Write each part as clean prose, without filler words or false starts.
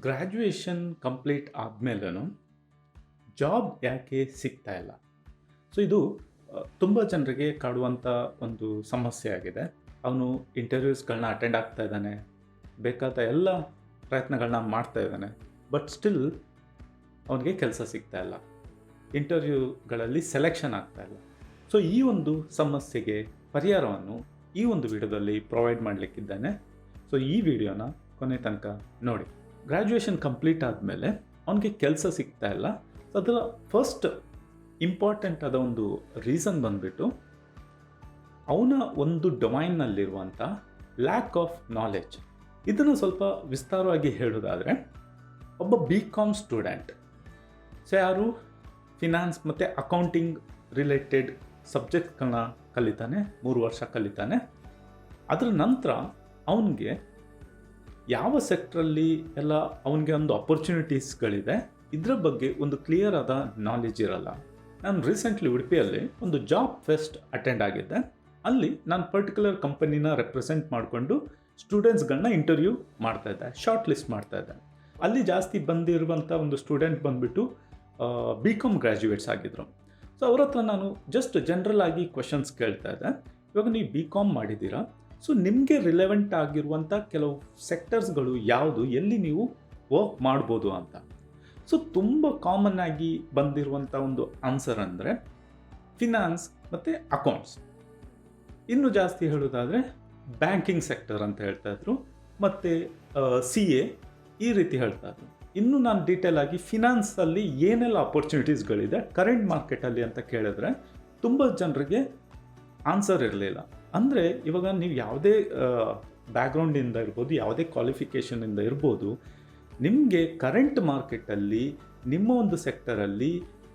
Graduation complete ಆದಮೇಲೂ job ಯಾಕೆ ಸಿಗ್ತಾ ಇಲ್ಲ? ಸೊ ಇದು ತುಂಬ ಜನರಿಗೆ ಕಾಡುವಂಥ ಒಂದು ಸಮಸ್ಯೆ ಆಗಿದೆ. ಅವನು ಇಂಟರ್ವ್ಯೂಸ್ಗಳನ್ನ ಅಟೆಂಡ್ ಆಗ್ತಾ ಇದ್ದಾನೆ, ಬೇಕಾದ ಎಲ್ಲ ಪ್ರಯತ್ನಗಳನ್ನ ಮಾಡ್ತಾ ಇದ್ದಾನೆ, ಬಟ್ ಸ್ಟಿಲ್ ಅವನಿಗೆ ಕೆಲಸ ಸಿಗ್ತಾ ಇಲ್ಲ, ಇಂಟರ್ವ್ಯೂಗಳಲ್ಲಿ ಸೆಲೆಕ್ಷನ್ ಆಗ್ತಾ ಇಲ್ಲ. ಸೊ ಈ ಒಂದು ಸಮಸ್ಯೆಗೆ ಪರಿಹಾರವನ್ನು ಈ ಒಂದು ವಿಡಿಯೋದಲ್ಲಿ ಪ್ರೊವೈಡ್ ಮಾಡಲಿಕ್ಕಿದ್ದಾನೆ. ಸೊ ಈ ವಿಡಿಯೋನ ಕೊನೆ ತನಕ ನೋಡಿ. ಗ್ರ್ಯಾಜುಯೇಷನ್ ಕಂಪ್ಲೀಟ್ ಆದಮೇಲೆ ಅವನಿಗೆ ಕೆಲಸ ಸಿಗ್ತಾ ಇಲ್ಲ. ಅದರ ಫಸ್ಟ್ ಇಂಪಾರ್ಟೆಂಟ್ ಆದ ಒಂದು ರೀಸನ್ ಬಂದುಬಿಟ್ಟು ಅವನ ಒಂದು ಡೊಮೈನ್ನಲ್ಲಿರುವಂಥ ಲ್ಯಾಕ್ ಆಫ್ ನಾಲೆಡ್ಜ್. ಇದನ್ನು ಸ್ವಲ್ಪ ವಿಸ್ತಾರವಾಗಿ ಹೇಳೋದಾದರೆ, ಒಬ್ಬ BCom ಸ್ಟೂಡೆಂಟ್ ಯಾರು ಫಿನಾನ್ಸ್ ಮತ್ತು ಅಕೌಂಟಿಂಗ್ ರಿಲೇಟೆಡ್ ಸಬ್ಜೆಕ್ಟ್ಗಳನ್ನ ಕಲಿತಾನೆ, 3 ವರ್ಷ ಕಲಿತಾನೆ. ಅದರ ನಂತರ ಅವನಿಗೆ ಯಾವ ಸೆಕ್ಟ್ರಲ್ಲಿ ಎಲ್ಲ ಅವನಿಗೆ ಒಂದು ಅಪರ್ಚುನಿಟೀಸ್ಗಳಿದೆ ಇದರ ಬಗ್ಗೆ ಒಂದು ಕ್ಲಿಯರ್ ಆದ ನಾಲೆಜ್ ಇರಲ್ಲ. ನಾನು ರೀಸೆಂಟ್ಲಿ ಉಡುಪಿಯಲ್ಲಿ ಒಂದು ಜಾಬ್ ಫೆಸ್ಟ್ ಅಟೆಂಡ್ ಆಗಿದ್ದೆ. ಅಲ್ಲಿ ನಾನು ಪರ್ಟಿಕ್ಯುಲರ್ ಕಂಪನಿನ ರೆಪ್ರೆಸೆಂಟ್ ಮಾಡಿಕೊಂಡು ಸ್ಟೂಡೆಂಟ್ಸ್ಗಳನ್ನ ಇಂಟರ್ವ್ಯೂ ಮಾಡ್ತಾಯಿದ್ದೆ, ಶಾರ್ಟ್ ಲಿಸ್ಟ್ ಮಾಡ್ತಾಯಿದ್ದೆ. ಅಲ್ಲಿ ಜಾಸ್ತಿ ಬಂದಿರುವಂಥ ಒಂದು ಸ್ಟೂಡೆಂಟ್ ಬಂದುಬಿಟ್ಟು BCom ಗ್ರ್ಯಾಜುಯೇಟ್ಸ್ ಆಗಿದ್ದರು. ಸೊ ಅವ್ರ ಹತ್ರ ನಾನು ಜಸ್ಟ್ ಜನರಲ್ ಆಗಿ ಕ್ವೆಶನ್ಸ್ ಕೇಳ್ತಾ ಇದ್ದೆ. ಇವಾಗ ನೀವು BCom ಮಾಡಿದ್ದೀರಾ, ಸೊ ನಿಮಗೆ ರಿಲೆವೆಂಟ್ ಆಗಿರುವಂಥ ಕೆಲವು ಸೆಕ್ಟರ್ಸ್ಗಳು ಯಾವುದು, ಎಲ್ಲಿ ನೀವು ವರ್ಕ್ ಮಾಡ್ಬೋದು ಅಂತ. ಸೊ ತುಂಬ ಕಾಮನ್ ಆಗಿ ಬಂದಿರುವಂಥ ಒಂದು ಆನ್ಸರ್ ಅಂದರೆ ಫಿನಾನ್ಸ್ ಮತ್ತು ಅಕೌಂಟ್ಸ್. ಇನ್ನೂ ಜಾಸ್ತಿ ಹೇಳೋದಾದರೆ ಬ್ಯಾಂಕಿಂಗ್ ಸೆಕ್ಟರ್ ಅಂತ ಹೇಳ್ತಾಯಿದ್ರು, ಮತ್ತು CA ಈ ರೀತಿ ಹೇಳ್ತಾಯಿದ್ರು. ಇನ್ನೂ ನಾನು ಡೀಟೇಲ್ ಆಗಿ ಫಿನಾನ್ಸಲ್ಲಿ ಏನೆಲ್ಲ ಅಪರ್ಚುನಿಟೀಸ್ಗಳಿದೆ ಕರೆಂಟ್ ಮಾರ್ಕೆಟಲ್ಲಿ ಅಂತ ಕೇಳಿದ್ರೆ ತುಂಬ ಜನರಿಗೆ ಆನ್ಸರ್ ಇರಲಿಲ್ಲ. ಅಂದರೆ ಇವಾಗ ನೀವು ಯಾವುದೇ ಬ್ಯಾಕ್ಗ್ರೌಂಡಿಂದ ಇರ್ಬೋದು, ಯಾವುದೇ ಕ್ವಾಲಿಫಿಕೇಷನಿಂದ ಇರ್ಬೋದು, ನಿಮಗೆ ಕರೆಂಟ್ ಮಾರ್ಕೆಟಲ್ಲಿ ನಿಮ್ಮ ಒಂದು ಸೆಕ್ಟರಲ್ಲಿ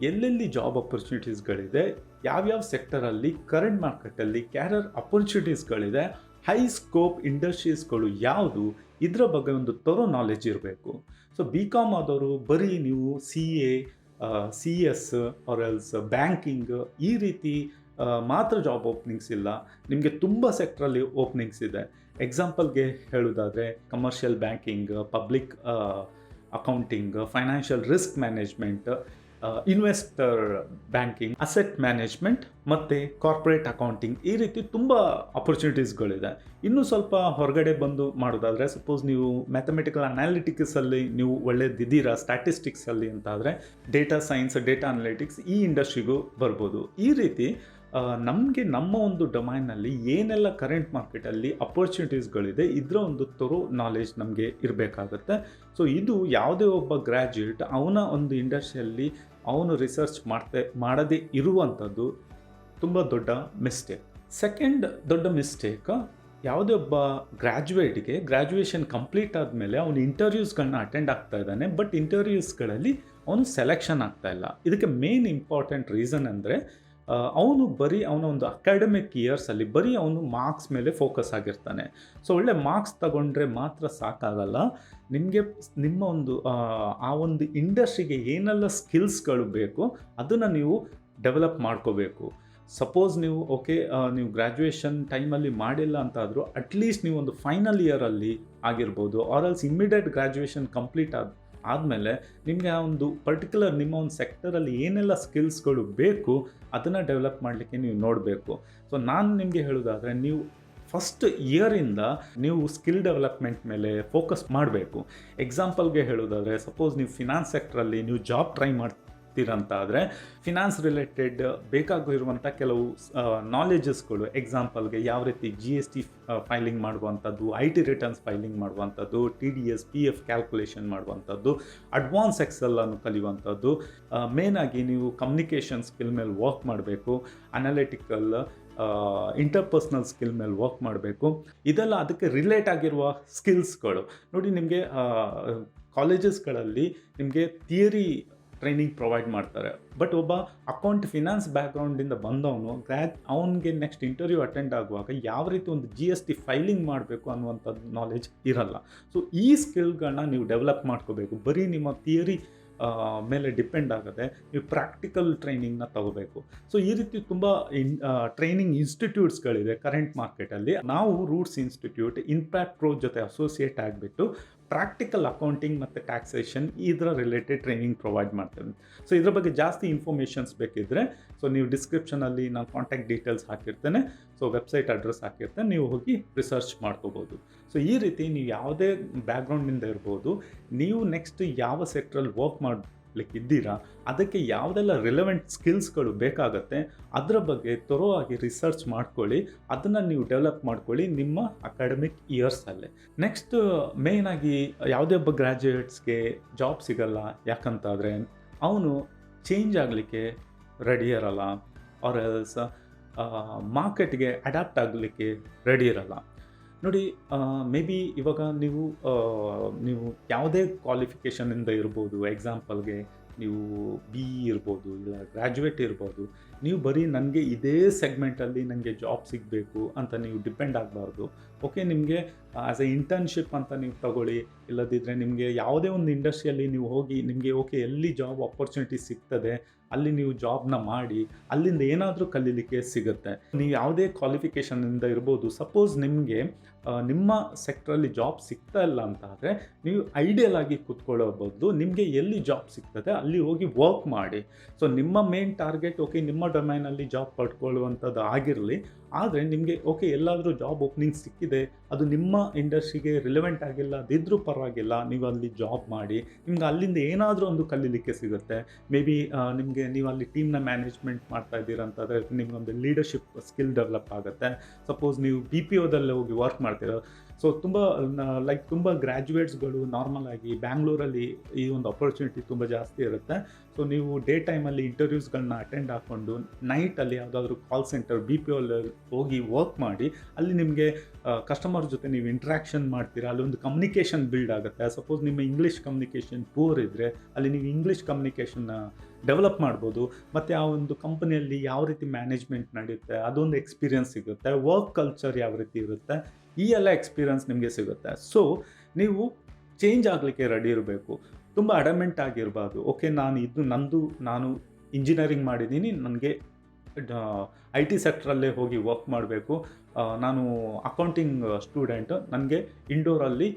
ಎಲ್ಲೆಲ್ಲಿ ಜಾಬ್ ಅಪರ್ಚುನಿಟೀಸ್ಗಳಿದೆ, ಯಾವ್ಯಾವ ಸೆಕ್ಟರಲ್ಲಿ ಕರೆಂಟ್ ಮಾರ್ಕೆಟಲ್ಲಿ ಕ್ಯಾರಿಯರ್ ಅಪರ್ಚುನಿಟೀಸ್ಗಳಿದೆ, ಹೈ ಸ್ಕೋಪ್ ಇಂಡಸ್ಟ್ರೀಸ್ಗಳು ಯಾವುದು, ಇದರ ಬಗ್ಗೆ ಒಂದು ಥರೋ ನಾಲೆಜ್ ಇರಬೇಕು. ಸೊ BCom ಆದವರು ಬರೀ ನೀವು CA, CS or else banking ಈ ರೀತಿ ಮಾತ್ರ ಜಾಬ್ ಓಪನಿಂಗ್ಸ್ ಇಲ್ಲ, ನಿಮಗೆ ತುಂಬ ಸೆಕ್ಟ್ರಲ್ಲಿ ಓಪನಿಂಗ್ಸ್ ಇದೆ. ಎಕ್ಸಾಂಪಲ್ಗೆ ಹೇಳೋದಾದರೆ commercial banking, public accounting, financial risk management, investor banking, asset management ಮತ್ತು ಕಾರ್ಪೊರೇಟ್ ಅಕೌಂಟಿಂಗ್ ಈ ರೀತಿ ತುಂಬ ಅಪರ್ಚುನಿಟೀಸ್ಗಳಿದೆ. ಇನ್ನೂ ಸ್ವಲ್ಪ ಹೊರಗಡೆ ಬಂದು ಮಾಡೋದಾದರೆ, ಸಪೋಸ್ ನೀವು ಮ್ಯಾಥಮೆಟಿಕಲ್ ಅನಾಲಿಟಿಕ್ಸಲ್ಲಿ ನೀವು ಒಳ್ಳೆದಿದ್ದೀರಾ ಸ್ಟ್ಯಾಟಿಸ್ಟಿಕ್ಸಲ್ಲಿ ಅಂತಾದರೆ ಡೇಟಾ ಸೈನ್ಸ್, ಡೇಟಾ ಅನಾಲಿಟಿಕ್ಸ್ ಈ ಇಂಡಸ್ಟ್ರಿಗೂ ಬರ್ಬೋದು. ಈ ರೀತಿ ನಮಗೆ ನಮ್ಮ ಒಂದು ಡೊಮೈನಲ್ಲಿ ಏನೆಲ್ಲ ಕರೆಂಟ್ ಮಾರ್ಕೆಟಲ್ಲಿ ಅಪರ್ಚುನಿಟೀಸ್ಗಳಿದೆ ಇದರ ಒಂದು ಥರೋ ನಾಲೆಜ್ ನಮಗೆ ಇರಬೇಕಾಗತ್ತೆ. ಸೊ ಇದು ಯಾವುದೇ ಒಬ್ಬ ಗ್ರ್ಯಾಜುಯೇಟ್ ಅವನ ಒಂದು ಇಂಡಸ್ಟ್ರಿಯಲ್ಲಿ ಅವನು ರಿಸರ್ಚ್ ಮಾಡದೇ ಇರುವಂಥದ್ದು ತುಂಬ ದೊಡ್ಡ ಮಿಸ್ಟೇಕ್. ಸೆಕೆಂಡ್ ದೊಡ್ಡ ಮಿಸ್ಟೇಕ್, ಯಾವುದೇ ಒಬ್ಬ ಗ್ರ್ಯಾಜುಯೇಟ್ಗೆ ಗ್ರ್ಯಾಜುಯೇಷನ್ ಕಂಪ್ಲೀಟ್ ಆದಮೇಲೆ ಅವನು ಇಂಟರ್ವ್ಯೂಸ್ಗಳನ್ನ ಅಟೆಂಡ್ ಆಗ್ತಾ ಇದ್ದಾನೆ, ಬಟ್ ಇಂಟರ್ವ್ಯೂಸ್ಗಳಲ್ಲಿ ಅವನು ಸೆಲೆಕ್ಷನ್ ಆಗ್ತಾ ಇಲ್ಲ. ಇದಕ್ಕೆ ಮೇನ್ ಇಂಪಾರ್ಟೆಂಟ್ ರೀಸನ್ ಅಂದರೆ ಅವನು ಬರೀ ಅವನ ಒಂದು ಅಕಾಡೆಮಿಕ್ ಇಯರ್ಸಲ್ಲಿ ಬರೀ ಅವನು ಮಾರ್ಕ್ಸ್ ಮೇಲೆ ಫೋಕಸ್ ಆಗಿರ್ತಾನೆ. ಸೊ ಒಳ್ಳೆ ಮಾರ್ಕ್ಸ್ ತಗೊಂಡ್ರೆ ಮಾತ್ರ ಸಾಕಾಗಲ್ಲ, ನಿಮಗೆ ನಿಮ್ಮ ಒಂದು ಆ ಒಂದು ಇಂಡಸ್ಟ್ರಿಗೆ ಏನೆಲ್ಲ ಸ್ಕಿಲ್ಸ್ಗಳು ಬೇಕು ಅದನ್ನು ನೀವು ಡೆವಲಪ್ ಮಾಡ್ಕೋಬೇಕು. ಸಪೋಸ್ ನೀವು ನೀವು ಗ್ರ್ಯಾಜುಯೇಷನ್ ಟೈಮಲ್ಲಿ ಮಾಡಿಲ್ಲ ಅಂತಾದರೂ ಅಟ್ಲೀಸ್ಟ್ ನೀವು ಒಂದು ಫೈನಲ್ ಇಯರಲ್ಲಿ ಆಗಿರ್ಬೋದು, or else immediate graduation complete ಆದಮೇಲೆ ನಿಮಗೆ ಆ ಒಂದು ಪರ್ಟಿಕ್ಯುಲರ್ ನಿಮ್ಮ ಒಂದು ಸೆಕ್ಟರಲ್ಲಿ ಏನೆಲ್ಲ ಸ್ಕಿಲ್ಸ್ಗಳು ಬೇಕು ಅದನ್ನು ಡೆವಲಪ್ ಮಾಡಲಿಕ್ಕೆ ನೀವು ನೋಡಬೇಕು. ಸೊ ನಾನು ನಿಮಗೆ ಹೇಳೋದಾದರೆ, ನೀವು ಫಸ್ಟ್ ಇಯರಿಂದ ನೀವು ಸ್ಕಿಲ್ ಡೆವಲಪ್ಮೆಂಟ್ ಮೇಲೆ ಫೋಕಸ್ ಮಾಡಬೇಕು. ಎಕ್ಸಾಂಪಲ್ಗೆ ಹೇಳೋದಾದರೆ, ಸಪೋಸ್ ನೀವು ಫಿನಾನ್ಸ್ ಸೆಕ್ಟ್ರಲ್ಲಿ ನೀವು ಜಾಬ್ ಟ್ರೈ ಮಾಡ್ತೀರಂತಾದರೆ ಫಿನಾನ್ಸ್ ರಿಲೇಟೆಡ್ ಬೇಕಾಗಿರುವಂಥ ಕೆಲವು ನಾಲೆಜಸ್ಗಳು, ಎಕ್ಸಾಂಪಲ್ಗೆ ಯಾವ ರೀತಿ GST ಫೈಲಿಂಗ್ ಮಾಡುವಂಥದ್ದು, IT ರಿಟರ್ನ್ಸ್ ಫೈಲಿಂಗ್ ಮಾಡುವಂಥದ್ದು, TDS PF ಕ್ಯಾಲ್ಕುಲೇಷನ್ ಮಾಡುವಂಥದ್ದು, ಅಡ್ವಾನ್ಸ್ ಎಕ್ಸೆಲ್ಲನ್ನು ಕಲಿಯುವಂಥದ್ದು, ಮೇನಾಗಿ ನೀವು ಕಮ್ಯುನಿಕೇಷನ್ ಸ್ಕಿಲ್ ಮೇಲೆ ವರ್ಕ್ ಮಾಡಬೇಕು, ಅನಾಲಿಟಿಕಲ್ ಇಂಟರ್ಪರ್ಸ್ನಲ್ ಸ್ಕಿಲ್ ಮೇಲೆ ವರ್ಕ್ ಮಾಡಬೇಕು. ಇದೆಲ್ಲ ಅದಕ್ಕೆ ರಿಲೇಟ್ ಆಗಿರುವ ಸ್ಕಿಲ್ಸ್ಗಳು. ನೋಡಿ, ನಿಮಗೆ ಕಾಲೇಜಸ್ಗಳಲ್ಲಿ ನಿಮಗೆ ಥಿಯರಿ ಟ್ರೈನಿಂಗ್ ಪ್ರೊವೈಡ್ ಮಾಡ್ತಾರೆ, ಬಟ್ ಒಬ್ಬ ಅಕೌಂಟ್ ಫಿನಾನ್ಸ್ ಬ್ಯಾಕ್ಗ್ರೌಂಡಿಂದ ಬಂದವನು ಅವನಿಗೆ ನೆಕ್ಸ್ಟ್ ಇಂಟರ್ವ್ಯೂ ಅಟೆಂಡ್ ಆಗುವಾಗ ಯಾವ ರೀತಿ ಒಂದು GST ಫೈಲಿಂಗ್ ಮಾಡಬೇಕು ಅನ್ನುವಂಥದ್ದು ನಾಲೆಜ್ ಇರಲ್ಲ. ಸೊ ಈ ಸ್ಕಿಲ್ಗಳನ್ನ ನೀವು ಡೆವಲಪ್ ಮಾಡ್ಕೋಬೇಕು. ಬರೀ ನಿಮ್ಮ ಥಿಯರಿ ಮೇಲೆ ಡಿಪೆಂಡ್ ಆಗದೆ ನೀವು ಪ್ರಾಕ್ಟಿಕಲ್ ಟ್ರೈನಿಂಗ್ನ ತಗೋಬೇಕು. ಸೊ ಈ ರೀತಿ ತುಂಬ ಟ್ರೈನಿಂಗ್ ಇನ್ಸ್ಟಿಟ್ಯೂಟ್ಸ್ಗಳಿದೆ ಕರೆಂಟ್ ಮಾರ್ಕೆಟಲ್ಲಿ. ನಾವು ರೂಟ್ಸ್ ಇನ್ಸ್ಟಿಟ್ಯೂಟ್ INPAT ಪ್ರೋ ಜೊತೆ ಅಸೋಸಿಯೇಟ್ ಆಗಿಬಿಟ್ಟು ಪ್ರಾಕ್ಟಿಕಲ್ ಅಕೌಂಟಿಂಗ್ ಮತ್ತು ಟ್ಯಾಕ್ಸೇಷನ್ ಇದರ ರಿಲೇಟೆಡ್ ಟ್ರೈನಿಂಗ್ ಪ್ರೊವೈಡ್ ಮಾಡ್ತೇವೆ. ಸೊ ಇದ್ರ ಬಗ್ಗೆ ಜಾಸ್ತಿ ಇನ್ಫಾರ್ಮೇಷನ್ಸ್ ಬೇಕಿದ್ದರೆ ಸೊ ನೀವು ಡಿಸ್ಕ್ರಿಪ್ಷನಲ್ಲಿ ನಾನು ಕಾಂಟ್ಯಾಕ್ಟ್ ಡೀಟೇಲ್ಸ್ ಹಾಕಿರ್ತೇನೆ, ಸೊ ವೆಬ್ಸೈಟ್ ಅಡ್ರೆಸ್ ಹಾಕಿರ್ತೇನೆ, ನೀವು ಹೋಗಿ ರಿಸರ್ಚ್ ಮಾಡ್ಕೋಬೋದು. ಸೊ ಈ ರೀತಿ ನೀವು ಯಾವುದೇ ಬ್ಯಾಕ್ಗ್ರೌಂಡಿಂದ ಇರ್ಬೋದು, ನೀವು ನೆಕ್ಸ್ಟ್ ಯಾವ ಸೆಕ್ಟ್ರಲ್ಲಿ ವರ್ಕ್ ಮಾಡಲಿಕ್ಕಿದ್ದೀರಾ ಅದಕ್ಕೆ ಯಾವುದೆಲ್ಲ ರಿಲೆವೆಂಟ್ ಸ್ಕಿಲ್ಸ್ಗಳು ಬೇಕಾಗತ್ತೆ ಅದರ ಬಗ್ಗೆ ಥೊರೋವಾಗಿ ರಿಸರ್ಚ್ ಮಾಡ್ಕೊಳ್ಳಿ, ಅದನ್ನು ನೀವು ಡೆವಲಪ್ ಮಾಡ್ಕೊಳ್ಳಿ ನಿಮ್ಮ ಅಕಾಡೆಮಿಕ್ ಇಯರ್ಸಲ್ಲೇ. ನೆಕ್ಸ್ಟ್ ಮೇಯ್ನಾಗಿ ಯಾವುದೇ ಒಬ್ಬ ಗ್ರ್ಯಾಜುಯೇಟ್ಸ್ಗೆ ಜಾಬ್ ಸಿಗಲ್ಲ, ಯಾಕಂತಾದರೆ ಅವನು ಚೇಂಜ್ ಆಗಲಿಕ್ಕೆ ರೆಡಿ ಇರಲ್ಲ, ಆರ್ ಎಲ್ಸ್ ಮಾರ್ಕೆಟ್ಗೆ ಅಡ್ಯಾಪ್ಟ್ ಆಗಲಿಕ್ಕೆ ರೆಡಿ ಇರಲ್ಲ. ನೋಡಿ, ಮೇ ಬಿ ಇವಾಗ ನೀವು ಯಾವುದೇ ಕ್ವಾಲಿಫಿಕೇಷನಿಂದ ಇರ್ಬೋದು, ಎಕ್ಸಾಂಪಲ್ಗೆ ನೀವು BE ಇರ್ಬೋದು, ಇಲ್ಲ ಗ್ರ್ಯಾಜುಯೇಟ್ ಇರ್ಬೋದು, ನೀವು ಬರೀ ನನಗೆ ಇದೇ ಸೆಗ್ಮೆಂಟಲ್ಲಿ ನನಗೆ ಜಾಬ್ ಸಿಗಬೇಕು ಅಂತ ನೀವು ಡಿಪೆಂಡ್ ಆಗಬಾರ್ದು. ಓಕೆ, ನಿಮಗೆ ಆ್ಯಸ್ ಎ ಇಂಟರ್ನ್ಶಿಪ್ ಅಂತ ನೀವು ತಗೊಳ್ಳಿ, ಇಲ್ಲದಿದ್ದರೆ ನಿಮಗೆ ಯಾವುದೇ ಒಂದು ಇಂಡಸ್ಟ್ರಿಯಲ್ಲಿ ನೀವು ಹೋಗಿ ನಿಮಗೆ ಓಕೆ ಎಲ್ಲಿ ಜಾಬ್ ಆಪರ್ಚುನಿಟಿ ಸಿಗ್ತದೆ ಅಲ್ಲಿ ನೀವು ಜಾಬ್ನ ಮಾಡಿ ಅಲ್ಲಿಂದ ಏನಾದರೂ ಕಲೀಲಿಕ್ಕೆ ಸಿಗುತ್ತೆ. ನೀವು ಯಾವುದೇ ಕ್ವಾಲಿಫಿಕೇಷನಿಂದ ಇರ್ಬೋದು, ಸಪೋಸ್ ನಿಮಗೆ ನಿಮ್ಮ ಸೆಕ್ಟ್ರಲ್ಲಿ ಜಾಬ್ ಸಿಗ್ತಾ ಇಲ್ಲ ಅಂತ ಆದರೆ ನೀವು ಐಡಿಯಲ್ ಆಗಿ ಕೂತ್ಕೊಳ್ಳೋ ಬದಲು ನಿಮಗೆ ಎಲ್ಲಿ ಜಾಬ್ ಸಿಗ್ತದೆ ಅಲ್ಲಿ ಹೋಗಿ ವರ್ಕ್ ಮಾಡಿ. ಸೊ ನಿಮ್ಮ ಮೇನ್ ಟಾರ್ಗೆಟ್ ಓಕೆ ನಿಮ್ಮ ಡೊಮೈನಲ್ಲಿ ಜಾಬ್ ಪಡ್ಕೊಳ್ಳುವಂಥದ್ದು ಆಗಿರಲಿ, ಆದರೆ ನಿಮಗೆ ಓಕೆ ಎಲ್ಲಾದರೂ ಜಾಬ್ ಓಪನಿಂಗ್ ಸಿಕ್ಕಿದೆ, ಅದು ನಿಮ್ಮ ಇಂಡಸ್ಟ್ರಿಗೆ ರಿಲೆವೆಂಟ್ ಆಗಿಲ್ಲ ಅದಿದ್ರೂ ಪರವಾಗಿಲ್ಲ, ನೀವು ಅಲ್ಲಿ ಜಾಬ್ ಮಾಡಿ, ನಿಮ್ಗೆ ಅಲ್ಲಿಂದ ಏನಾದರೂ ಒಂದು ಕಲೀಲಿಕ್ಕೆ ಸಿಗುತ್ತೆ. ಮೇ ಬಿ ನೀವು ಅಲ್ಲಿ ಟೀಮ್ನ ಮ್ಯಾನೇಜ್ಮೆಂಟ್ ಮಾಡ್ತಾ ಇದ್ದೀರಾ ಅಂತಂದರೆ ನಿಮಗೊಂದು ಲೀಡರ್ಶಿಪ್ ಸ್ಕಿಲ್ ಡೆವಲಪ್ ಆಗುತ್ತೆ. ಸಪೋಸ್ ನೀವು BPOದಲ್ಲೇ ಹೋಗಿ ವರ್ಕ್ ಮಾಡ್ತೀರಾ, ಸೊ ತುಂಬ ಗ್ರ್ಯಾಜುಯೇಟ್ಸ್ಗಳು ನಾರ್ಮಲ್ ಆಗಿ ಬ್ಯಾಂಗ್ಳೂರಲ್ಲಿ ಈ ಒಂದು ಅಪರ್ಚುನಿಟಿ ತುಂಬ ಜಾಸ್ತಿ ಇರುತ್ತೆ. ಸೊ ನೀವು ಡೇ ಟೈಮಲ್ಲಿ ಇಂಟರ್ವ್ಯೂಸ್ಗಳನ್ನ ಅಟೆಂಡ್ ಹಾಕ್ಕೊಂಡು ನೈಟಲ್ಲಿ ಯಾವುದಾದ್ರೂ ಕಾಲ್ ಸೆಂಟರ್ BPOಲ್ಲಿ ಹೋಗಿ ವರ್ಕ್ ಮಾಡಿ, ಅಲ್ಲಿ ನಿಮಗೆ ಕಸ್ಟಮರ್ ಜೊತೆ ನೀವು ಇಂಟ್ರ್ಯಾಕ್ಷನ್ ಮಾಡ್ತೀರಾ, ಅಲ್ಲಿ ಒಂದು ಕಮ್ಯುನಿಕೇಷನ್ ಬಿಲ್ಡ್ ಆಗುತ್ತೆ. ಸಪೋಸ್ ನಿಮ್ಮ ಇಂಗ್ಲೀಷ್ ಕಮ್ಯುನಿಕೇಷನ್ ಪೂರ್ ಇದ್ದರೆ ಅಲ್ಲಿ ನೀವು ಇಂಗ್ಲೀಷ್ ಕಮ್ಯುನಿಕೇಷನ್ನ ಡೆವಲಪ್ ಮಾಡ್ಬೋದು. ಮತ್ತು ಆ ಒಂದು ಕಂಪನಿಯಲ್ಲಿ ಯಾವ ರೀತಿ ಮ್ಯಾನೇಜ್ಮೆಂಟ್ ನಡೆಯುತ್ತೆ ಅದೊಂದು ಎಕ್ಸ್ಪೀರಿಯನ್ಸ್ ಸಿಗುತ್ತೆ, ವರ್ಕ್ ಕಲ್ಚರ್ ಯಾವ ರೀತಿ ಇರುತ್ತೆ ಈ ಎಲ್ಲ ಎಕ್ಸ್ಪೀರಿಯನ್ಸ್ ನಿಮಗೆ ಸಿಗುತ್ತೆ. ಸೊ ನೀವು ಚೇಂಜ್ ಆಗಲಿಕ್ಕೆ ರೆಡಿ ಇರಬೇಕು, ತುಂಬ ಅಡಮೆಂಟ್ ಆಗಿರಬಾರ್ದು. ಓಕೆ ನಾನು ಇಂಜಿನಿಯರಿಂಗ್ ಮಾಡಿದ್ದೀನಿ, ನನಗೆ IT ಸೆಕ್ಟ್ರಲ್ಲೇ ಹೋಗಿ ವರ್ಕ್ ಮಾಡಬೇಕು, ನಾನು ಅಕೌಂಟಿಂಗ್ ಸ್ಟೂಡೆಂಟ್, ನನಗೆ ಇಂಡೋರಲ್ಲಿ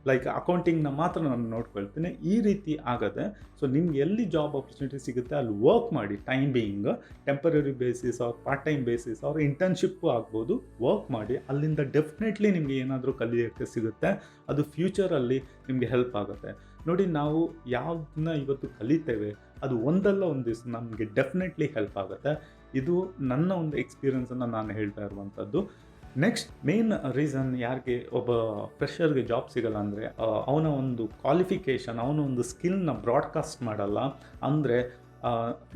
ಲೈಕ್ ಅಕೌಂಟಿಂಗ್ನ ಮಾತ್ರ ನಾನು ನೋಡ್ಕೊಳ್ತೀನಿ, ಈ ರೀತಿ ಆಗದೆ. ಸೊ ನಿಮ್ಗೆ ಎಲ್ಲಿ ಜಾಬ್ ಆಪರ್ಚುನಿಟಿ ಸಿಗುತ್ತೆ ಅಲ್ಲಿ ವರ್ಕ್ ಮಾಡಿ, time being temporary basis or part time basis or internship ಆಗ್ಬೋದು, ವರ್ಕ್ ಮಾಡಿ, ಅಲ್ಲಿಂದ ಡೆಫಿನೆಟ್ಲಿ ನಿಮಗೆ ಏನಾದರೂ ಕಲಿಯೋಕ್ಕೆ ಸಿಗುತ್ತೆ, ಅದು ಫ್ಯೂಚರಲ್ಲಿ ನಿಮಗೆ ಹೆಲ್ಪ್ ಆಗುತ್ತೆ. ನೋಡಿ, ನಾವು ಯಾವುದನ್ನ ಇವತ್ತು ಕಲಿತೇವೆ ಅದು ಒಂದಲ್ಲ ಒಂದು ದಿವಸ ನಮಗೆ ಡೆಫಿನೆಟ್ಲಿ ಹೆಲ್ಪ್ ಆಗುತ್ತೆ. ಇದು ನನ್ನ ಒಂದು ಎಕ್ಸ್ಪೀರಿಯನ್ಸನ್ನು ನಾನು ಹೇಳ್ತಾ ಇರುವಂಥದ್ದು. ನೆಕ್ಸ್ಟ್ ಮೇನ್ ರೀಸನ್ ಯಾರಿಗೆ ಒಬ್ಬ ಫ್ರೆಷರ್ಗೆ ಜಾಬ್ ಸಿಗಲ್ಲ ಅಂದರೆ ಅವನ ಒಂದು ಕ್ವಾಲಿಫಿಕೇಷನ್, ಅವನ ಒಂದು ಸ್ಕಿಲ್ನ ಬ್ರಾಡ್ಕಾಸ್ಟ್ ಮಾಡಲ್ಲ. ಅಂದರೆ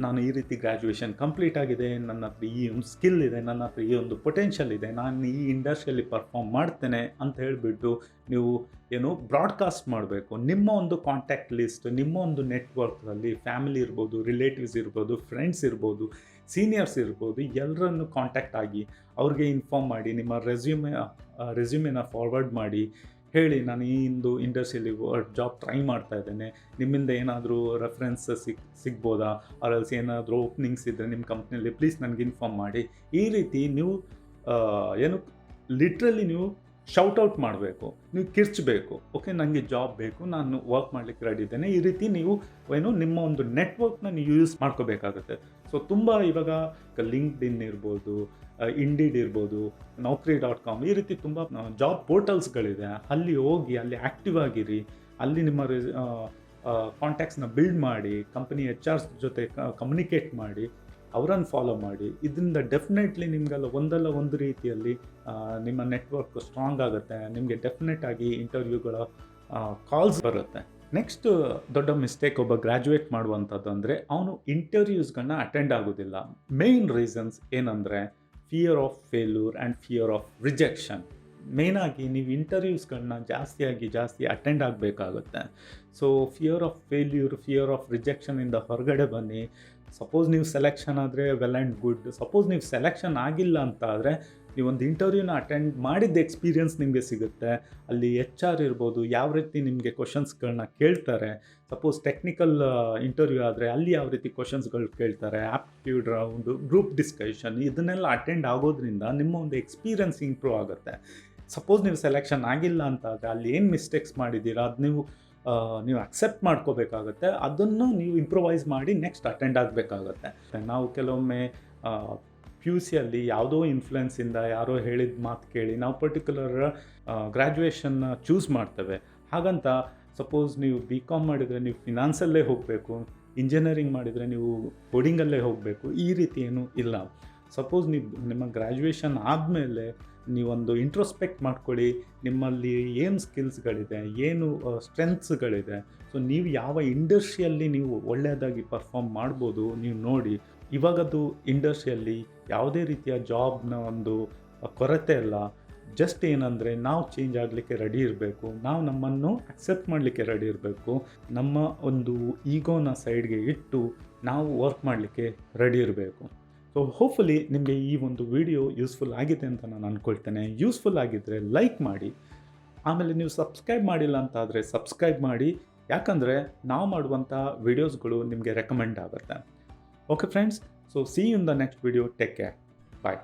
ನಾನು ಈ ರೀತಿ ಗ್ರ್ಯಾಜುಯೇಷನ್ ಕಂಪ್ಲೀಟ್ ಆಗಿದೆ, ನನ್ನ ಹತ್ರ ಈ ಒಂದು ಸ್ಕಿಲ್ ಇದೆ, ನನ್ನ ಹತ್ರ ಈ ಒಂದು ಪೊಟೆನ್ಷಿಯಲ್ ಇದೆ, ನಾನು ಈ ಇಂಡಸ್ಟ್ರಿಯಲ್ಲಿ ಪರ್ಫಾರ್ಮ್ ಮಾಡ್ತೇನೆ ಅಂತ ಹೇಳಿಬಿಟ್ಟು ನೀವು ಬ್ರಾಡ್ಕಾಸ್ಟ್ ಮಾಡಬೇಕು. ನಿಮ್ಮ ಒಂದು ಕಾಂಟ್ಯಾಕ್ಟ್ ಲಿಸ್ಟ್, ನಿಮ್ಮ ಒಂದು ನೆಟ್ವರ್ಕ್ನಲ್ಲಿ ಫ್ಯಾಮಿಲಿ ಇರ್ಬೋದು, ರಿಲೇಟಿವ್ಸ್ ಇರ್ಬೋದು, ಫ್ರೆಂಡ್ಸ್ ಇರ್ಬೋದು, ಸೀನಿಯರ್ಸ್ ಇರ್ಬೋದು, ಎಲ್ಲರನ್ನು ಕಾಂಟ್ಯಾಕ್ಟ್ ಆಗಿ ಅವ್ರಿಗೆ ಇನ್ಫಾರ್ಮ್ ಮಾಡಿ, ನಿಮ್ಮ ರೆಸ್ಯೂಮೆನ ಫಾರ್ವರ್ಡ್ ಮಾಡಿ, ಹೇಳಿ ನಾನು ಈ ಒಂದು ಇಂಡಸ್ಟ್ರಿಯಲ್ಲಿ ಜಾಬ್ ಟ್ರೈ ಮಾಡ್ತಾ ಇದ್ದೇನೆ, ನಿಮ್ಮಿಂದ ಏನಾದರೂ ರೆಫರೆನ್ಸ್ ಸಿಗ್ಬೋದಾ, ಆರ್ಎಲ್ಸ್ ಏನಾದರೂ ಓಪನಿಂಗ್ಸ್ ಇದ್ದರೆ ನಿಮ್ಮ ಕಂಪ್ನಿಯಲ್ಲಿ ಪ್ಲೀಸ್ ನನಗೆ ಇನ್ಫಾರ್ಮ್ ಮಾಡಿ. ಈ ರೀತಿ ನೀವು ಲಿಟ್ರಲಿ ನೀವು ಶೌಟೌಟ್ ಮಾಡಬೇಕು, ನೀವು ಕಿರ್ಚಬೇಕು, ಓಕೆ ನನಗೆ ಜಾಬ್ ಬೇಕು, ನಾನು ವರ್ಕ್ ಮಾಡಲಿಕ್ಕೆ ರೆಡಿ ಇದ್ದೇನೆ. ಈ ರೀತಿ ನೀವು ನಿಮ್ಮ ಒಂದು ನೆಟ್ವರ್ಕ್ನ ನೀವು ಯೂಸ್ ಮಾಡ್ಕೋಬೇಕಾಗುತ್ತೆ. ಸೊ ತುಂಬ ಇವಾಗ ಲಿಂಕ್ಡ್ಇನ್ ಇರ್ಬೋದು, ಇಂಡೀಡ್ ಇರ್ಬೋದು, Naukri.com ಈ ರೀತಿ ತುಂಬ ಜಾಬ್ ಪೋರ್ಟಲ್ಸ್ಗಳಿದೆ, ಅಲ್ಲಿ ಹೋಗಿ ಅಲ್ಲಿ ಆ್ಯಕ್ಟಿವ್ ಆಗಿರಿ, ಅಲ್ಲಿ ನಿಮ್ಮ ಕಾಂಟ್ಯಾಕ್ಟ್ಸ್ನ ಬಿಲ್ಡ್ ಮಾಡಿ, ಕಂಪನಿ HRs ಜೊತೆ ಕಮ್ಯುನಿಕೇಟ್ ಮಾಡಿ, ಅವರನ್ನು ಫಾಲೋ ಮಾಡಿ. ಇದರಿಂದ ಡೆಫಿನೆಟ್ಲಿ ನಿಮಗೆಲ್ಲ ಒಂದಲ್ಲ ಒಂದು ರೀತಿಯಲ್ಲಿ ನಿಮ್ಮ ನೆಟ್ವರ್ಕ್ ಸ್ಟ್ರಾಂಗ್ ಆಗುತ್ತೆ, ನಿಮಗೆ ಡೆಫಿನೆಟ್ ಆಗಿ ಇಂಟರ್ವ್ಯೂಗಳ ಕಾಲ್ಸ್ ಬರುತ್ತೆ. ನೆಕ್ಸ್ಟ್ ದೊಡ್ಡ ಮಿಸ್ಟೇಕ್ ಒಬ್ಬ ಗ್ರ್ಯಾಜುಯೇಟ್ ಮಾಡುವಂಥದ್ದು ಅಂದರೆ ಅವನು ಇಂಟರ್ವ್ಯೂಸ್ಗಳನ್ನ ಅಟೆಂಡ್ ಆಗೋದಿಲ್ಲ. ಮೇಯ್ನ್ ರೀಸನ್ಸ್ ಏನಂದರೆ fear of failure and fear of rejection. ಮೇಯ್ನಾಗಿ ನೀವು ಇಂಟರ್ವ್ಯೂಸ್ಗಳನ್ನ ಜಾಸ್ತಿ ಅಟೆಂಡ್ ಆಗಬೇಕಾಗುತ್ತೆ. So fear of failure, fear of ರಿಜೆಕ್ಷನಿಂದ ಹೊರಗಡೆ ಬನ್ನಿ. ಸಪೋಸ್ ನೀವು ಸೆಲೆಕ್ಷನ್ ಆದರೆ ವೆಲ್ ಆ್ಯಂಡ್ ಗುಡ್, ಸಪೋಸ್ ನೀವು ಸೆಲೆಕ್ಷನ್ ಆಗಿಲ್ಲ ಅಂತ ಆದರೆ ನೀವೊಂದು ಇಂಟರ್ವ್ಯೂನ ಅಟೆಂಡ್ ಮಾಡಿದ ಎಕ್ಸ್ಪೀರಿಯನ್ಸ್ ನಿಮಗೆ ಸಿಗುತ್ತೆ. ಅಲ್ಲಿ HR ಇರ್ಬೋದು, ಯಾವ ರೀತಿ ನಿಮಗೆ ಕ್ವಶನ್ಸ್ಗಳನ್ನ ಕೇಳ್ತಾರೆ, ಸಪೋಸ್ ಟೆಕ್ನಿಕಲ್ ಇಂಟರ್ವ್ಯೂ ಆದರೆ ಅಲ್ಲಿ ಯಾವ ರೀತಿ ಕ್ವಶನ್ಸ್ಗಳು ಕೇಳ್ತಾರೆ, ಆಪ್ಟಿಟ್ಯೂಡ್ ರೌಂಡು, ಗ್ರೂಪ್ ಡಿಸ್ಕಷನ್, ಇದನ್ನೆಲ್ಲ ಅಟೆಂಡ್ ಆಗೋದ್ರಿಂದ ನಿಮ್ಮ ಒಂದು ಎಕ್ಸ್ಪೀರಿಯನ್ಸ್ ಇಂಪ್ರೂವ್ ಆಗುತ್ತೆ. ಸಪೋಸ್ ನೀವು ಸೆಲೆಕ್ಷನ್ ಆಗಿಲ್ಲ ಅಂತಾದರೆ ಅಲ್ಲಿ ಏನು ಮಿಸ್ಟೇಕ್ಸ್ ಮಾಡಿದ್ದೀರಾ ಅದು ನೀವು ಅಕ್ಸೆಪ್ಟ್ ಮಾಡ್ಕೋಬೇಕಾಗತ್ತೆ. ಅದನ್ನು ನೀವು ಇಂಪ್ರೂವೈಸ್ ಮಾಡಿ ನೆಕ್ಸ್ಟ್ ಅಟೆಂಡ್ ಆಗಬೇಕಾಗತ್ತೆ. ನಾವು ಕೆಲವೊಮ್ಮೆ ಪಿ ಯು ಸಿಯಲ್ಲಿ ಯಾವುದೋ ಇನ್ಫ್ಲುಯೆನ್ಸಿಂದ ಯಾರೋ ಹೇಳಿದ ಮಾತು ಕೇಳಿ ನಾವು ಪರ್ಟಿಕ್ಯುಲರ್ ಗ್ರ್ಯಾಜುಯೇಷನ್ನ ಚೂಸ್ ಮಾಡ್ತೇವೆ. ಹಾಗಂತ ಸಪೋಸ್ ನೀವು BCom ಮಾಡಿದರೆ ನೀವು ಫಿನಾನ್ಸಲ್ಲೇ ಹೋಗಬೇಕು, ಇಂಜಿನಿಯರಿಂಗ್ ಮಾಡಿದರೆ ನೀವು ಕೋಡಿಂಗಲ್ಲೇ ಹೋಗಬೇಕು, ಈ ರೀತಿ ಏನೂ ಇಲ್ಲ. ಸಪೋಸ್ ನಿಮ್ಮ ಗ್ರ್ಯಾಜುಯೇಷನ್ ಆದಮೇಲೆ ನೀವೊಂದು ಇಂಟ್ರೋಸ್ಪೆಕ್ಟ್ ಮಾಡ್ಕೊಳ್ಳಿ, ನಿಮ್ಮಲ್ಲಿ ಏನು ಸ್ಕಿಲ್ಸ್ಗಳಿದೆ, ಏನು ಸ್ಟ್ರೆಂತ್ಸ್ಗಳಿದೆ, ಸೊ ನೀವು ಯಾವ ಇಂಡಸ್ಟ್ರಿಯಲ್ಲಿ ನೀವು ಒಳ್ಳೆಯದಾಗಿ ಪರ್ಫಾರ್ಮ್ ಮಾಡ್ಬೋದು ನೀವು ನೋಡಿ. ಇವಾಗದು ಇಂಡಸ್ಟ್ರಿಯಲ್ಲಿ ಯಾವುದೇ ರೀತಿಯ ಜಾಬ್ನ ಒಂದು ಕೊರತೆ ಇಲ್ಲ. ಜಸ್ಟ್ ಏನಂದರೆ ನಾವು ಚೇಂಜ್ ಆಗಲಿಕ್ಕೆ ರೆಡಿ ಇರಬೇಕು, ನಾವು ನಮ್ಮನ್ನು ಅಕ್ಸೆಪ್ಟ್ ಮಾಡಲಿಕ್ಕೆ ರೆಡಿ ಇರಬೇಕು, ನಮ್ಮ ಒಂದು ಈಗೋನ ಸೈಡ್ಗೆ ಇಟ್ಟು ನಾವು ವರ್ಕ್ ಮಾಡಲಿಕ್ಕೆ ರೆಡಿ ಇರಬೇಕು. ಸೊ ಹೋಪ್ಫುಲಿ ನಿಮಗೆ ಈ ಒಂದು ವಿಡಿಯೋ ಯೂಸ್ಫುಲ್ ಆಗಿದೆ ಅಂತ ನಾನು ಅಂದ್ಕೊಳ್ತೇನೆ. ಯೂಸ್ಫುಲ್ ಆಗಿದ್ದರೆ ಲೈಕ್ ಮಾಡಿ, ಆಮೇಲೆ ನೀವು ಸಬ್ಸ್ಕ್ರೈಬ್ ಮಾಡಿಲ್ಲ ಅಂತಾದರೆ ಸಬ್ಸ್ಕ್ರೈಬ್ ಮಾಡಿ, ಯಾಕಂದರೆ ನಾವು ಮಾಡುವಂಥ ವಿಡಿಯೋಸ್ಗಳು ನಿಮಗೆ ರೆಕಮೆಂಡ್ ಆಗುತ್ತೆ. Okay friends, so see you in the next video. Take care. Bye.